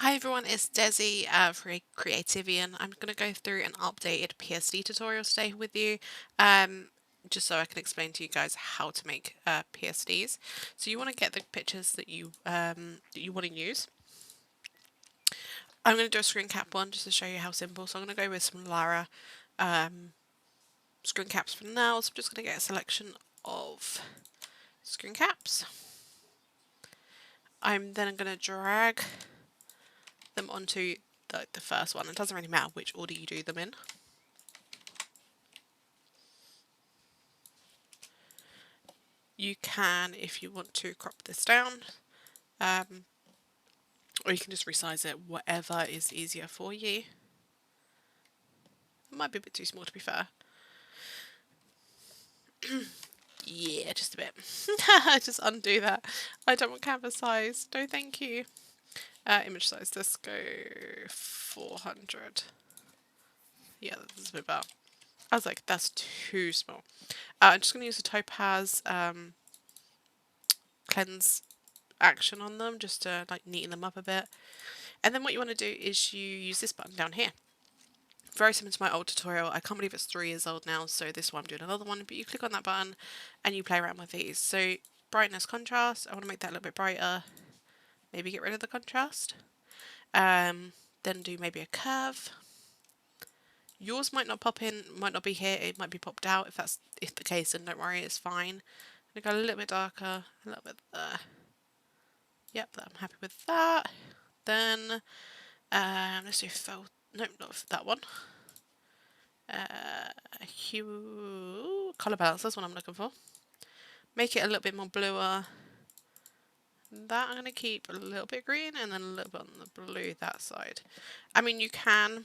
Hi everyone, it's Desi for Creativian. I'm going to go through an updated PSD tutorial today with you, just so I can explain to you guys how to make PSDs. So you want to get the pictures that you want to use. I'm going to do a screen cap one just to show you how simple. So I'm going to go with some Lara screen caps for now. So I'm just going to get a selection of screen caps. I'm then going to drag them onto the first one. It doesn't really matter which order you do them in. You can, if you want to, crop this down, or you can just resize it, whatever is easier for you. It might be a bit too small, to be fair. Yeah, just a bit. Just undo that. I don't want canvas size. No, thank you. Image size, let's go 400. Yeah, that's a bit better. I was like, that's too small. I'm just going to use a topaz cleanse action on them just to like neaten them up a bit. And then what you want to do is you use this button down here. Very similar to my old tutorial. I can't believe it's 3 years old now, so this one I'm doing another one, but you click on that button and you play around with these. So brightness, contrast, I want to make that a little bit brighter, maybe get rid of the contrast, then do maybe a curve. Yours might not pop in, might not be here, it might be popped out. If that's the case, then don't worry, it's fine. I'm going to go a little bit darker, a little bit there. Yep, I'm happy with that. Then let's do nope, not that one. Hue, colour balance, that's what I'm looking for. Make it a little bit more bluer. That I'm going to keep a little bit green and then a little bit on the blue that side. I mean, you can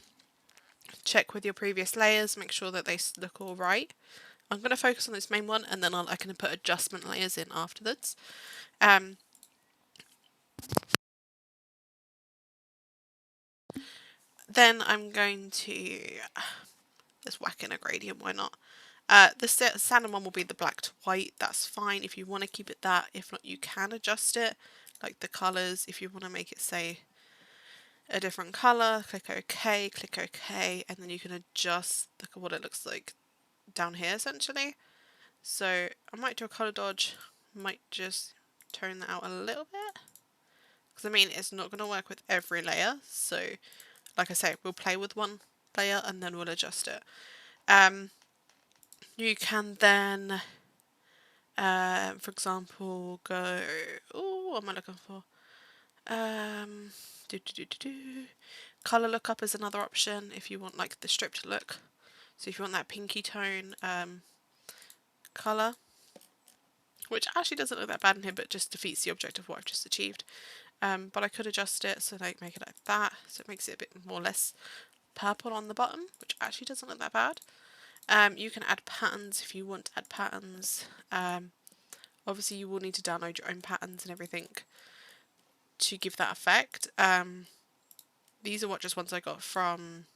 check with your previous layers, make sure that they look all right. I'm going to focus on this main one and then I can put adjustment layers in afterwards. Then I'm going to just whack in a gradient, why not? The standard one will be the black to white, that's fine if you want to keep it that. If not, you can adjust it, like the colours. If you want to make it, say, a different colour, click OK, and then you can adjust what it looks like down here essentially. So I might do a colour dodge, might just tone that out a little bit, because I mean it's not going to work with every layer, so like I say, we'll play with one layer and then we'll adjust it. You can then, for example, go, what am I looking for? Colour lookup is another option if you want like the stripped look. So if you want that pinky tone colour, which actually doesn't look that bad in here, but just defeats the object of what I've just achieved. But I could adjust it, so like make it like that, so it makes it a bit more less purple on the bottom, which actually doesn't look that bad. You can add patterns if you want to add patterns. Obviously you will need to download your own patterns and everything to give that effect. These are just ones I got from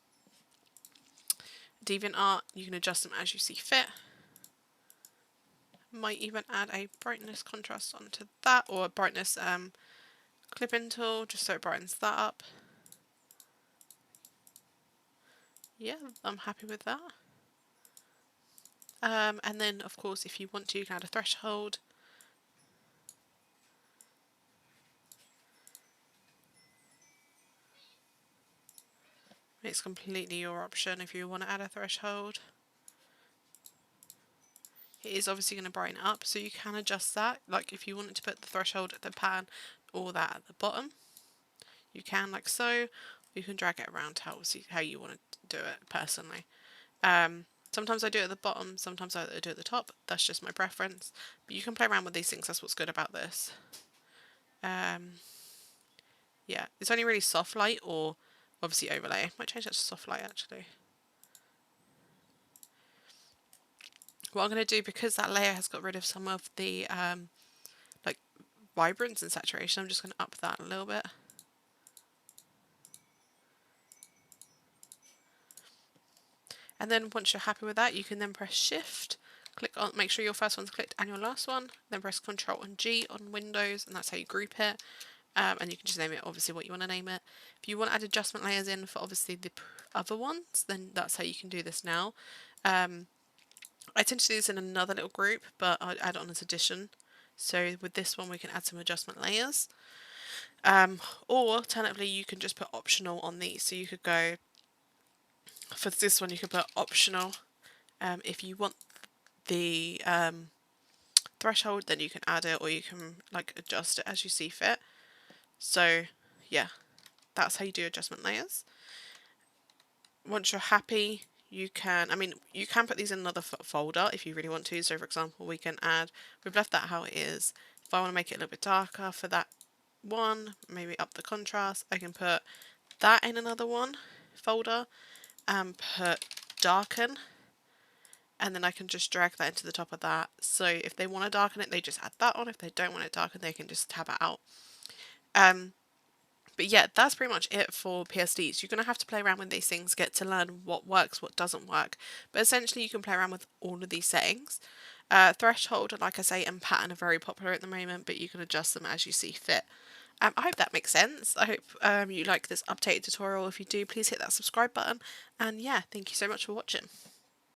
DeviantArt. You can adjust them as you see fit. Might even add a brightness contrast onto that, or a brightness clip-in tool, just so it brightens that up. Yeah, I'm happy with that. And then of course if you want to, you can add a threshold. It's completely your option if you want to add a threshold. It is obviously going to brighten it up, so you can adjust that. Like if you wanted to put the threshold at the pan or that at the bottom, you can, like so. You can drag it around how you want to do it personally. Sometimes I do it at the bottom, sometimes I do it at the top. That's just my preference. But you can play around with these things. That's what's good about this. Yeah, it's only really soft light or obviously overlay. Might change that to soft light actually. What I'm going to do, because that layer has got rid of some of the like vibrance and saturation, I'm just going to up that a little bit. And then once you're happy with that, you can then press Shift, click on, make sure your first one's clicked and your last one, then press Ctrl and G on Windows, and that's how you group it. and you can just name it obviously what you want to name it. If you want to add adjustment layers in for obviously the other ones, then that's how you can do this now. I tend to do this in another little group, but I'd add it on as addition. So with this one we can add some adjustment layers. Or alternatively you can just put optional on these. So you could go, for this one you could put optional. If you want the threshold, then you can add it, or you can like adjust it as you see fit. So yeah, that's how you do adjustment layers. Once you're happy, you can, I mean, you can put these in another folder if you really want to. So for example, we've left that how it is. If I want to make it a little bit darker for that one, maybe up the contrast, I can put that in another one folder and put darken, and then I can just drag that into the top of that. So if they want to darken it, they just add that on. If they don't want it darkened, they can just tab it out. But yeah, that's pretty much it for PSDs. You're going to have to play around with these things, get to learn what works, what doesn't work. But essentially you can play around with all of these settings. Threshold, like I say, and pattern are very popular at the moment, but you can adjust them as you see fit. I hope that makes sense. I hope you like this updated tutorial. If you do, please hit that subscribe button. And yeah, thank you so much for watching.